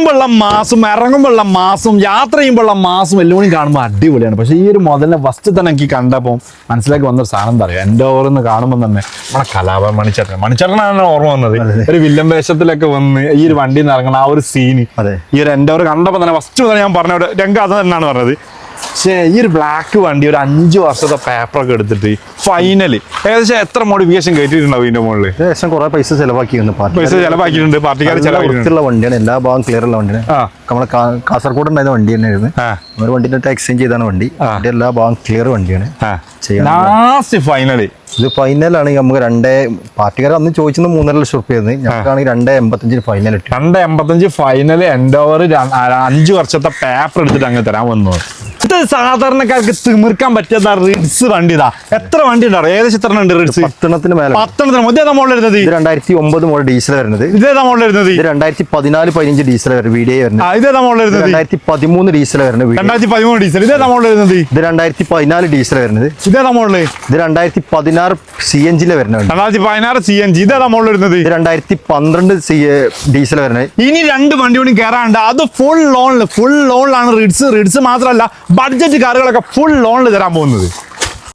കാണുമ്പോഴുള്ള മാസം ഇറങ്ങുമ്പോഴുള്ള മാസം യാത്ര ചെയ്യുമ്പോഴുള്ള മാസം എല്ലാം കാണുമ്പോൾ അടിപൊളിയാണ്. പക്ഷേ ഈ ഒരു മുതലിനെ ഫസ്റ്റ് തന്നെ എനിക്ക് കണ്ടപ്പോൾ മനസ്സിലാക്കി വന്നൊരു സാധനം എന്താ പറയുക, എൻ്റെ ഓർന്ന് കാണുമ്പോൾ തന്നെ നമ്മുടെ കലാപ മണിച്ചേട്ടനാണ് ഓർമ്മ വന്നത്. ഒരു വില്ലൻ വേഷത്തിലൊക്കെ വന്ന് ഈ ഒരു വണ്ടിയിൽ നിന്ന് ഇറങ്ങുന്ന ആ ഒരു സീന് ഈ ഒരു എൻ്റെ ഓർ കണ്ടപ്പോൾ തന്നെ ഫസ്റ്റ് മുതൽ ഞാൻ പറഞ്ഞ രംഗം അത് തന്നെയാണ് പറഞ്ഞത്. പക്ഷേ ഈ ഒരു ബ്ലാക്ക് വണ്ടി ഒരു 5 വർഷത്തെ പേപ്പറൊക്കെ എടുത്തിട്ട് ഫൈനലി ഏകദേശം എത്ര മോഡിഫിക്കേഷൻ കയറ്റിയിട്ടുണ്ടാവും ഇതിന്റെ മുകളിൽ? ഏകദേശം കുറെ പൈസ ചെലവാക്കിയിട്ടുണ്ട്. പാർട്ടിക്കാർ ചെലവാക്കിയിട്ടുള്ള വണ്ടിയാണ്, എല്ലാ ഭാഗം ക്ലിയർ ഉള്ള വണ്ടിയാണ്. നമ്മളെ കാസർഗോഡ് ഉണ്ടായിരുന്ന വണ്ടി തന്നെയായിരുന്നു. ഒരു വണ്ടിന്റെ എക്സ്ചേഞ്ച് ചെയ്താണ് വണ്ടി. എല്ലാ ഭാഗം ക്ലിയർ വണ്ടിയാണ്. ഫൈനലി ഇത് ഫൈനലാണ്. നമുക്ക് പാർട്ടിക്കാർ അന്ന് ചോദിച്ചത് 3.5 ലക്ഷം റുപ്യായിരുന്നു. ഞങ്ങൾക്കാണെങ്കിൽ 2.85 ഫൈനൽ ഇട്ടു. 2.85 ഫൈനൽ എൻഡോവർ 5 വർഷത്തെ പേപ്പർ എടുത്തിട്ട് അങ്ങ് തരാൻ വന്നു. ഇത് സാധാരണക്കാർക്ക് തിമിർക്കാൻ പറ്റിയ റിഡ്സ് വണ്ടി. ഇതാ എത്ര വണ്ടി ഉണ്ടാവും? ഏകദേശം എത്ര ഉണ്ട് റിഡ്സ്? 10 മേലെ. 10 ഇതേതാ മോഡൽ വരുന്നത്? 2009 മോഡൽ ഡീസൽ വരുന്നത്. ഇതേതാ മോഡൽ വരുന്നത്? 2014-15 ഡീസൽ വരുന്നത്. വീഡിയോ വരുന്നത്. ഇതേതാ മോഡൽ വരുന്നത്? 2013 ഡീസൽ വരുന്നത്. 2013 ഡീസൽ. ഇതേതാ മോഡൽ വരുന്നത്? ഇത് 2014 ഡീസൽ വരുന്നത്. ഇതേതാ മോഡൽ? ഇത് 2016 CNG വരുന്നത്. 2016 CNG. ഇതേതാ മോഡൽ വരുന്നത്? 2012 ഡീസൽ വരുന്നത്. ഇനി 2 വണ്ടി കൂടി കയറാനുണ്ട്. അത് ഫുൾ ലോണിലാണ് റിഡ്സ് മാത്രമല്ല ബഡ്ജറ്റ് കാറുകളൊക്കെ ഫുൾ ലോണിൽ തരാൻ പോകുന്നത്.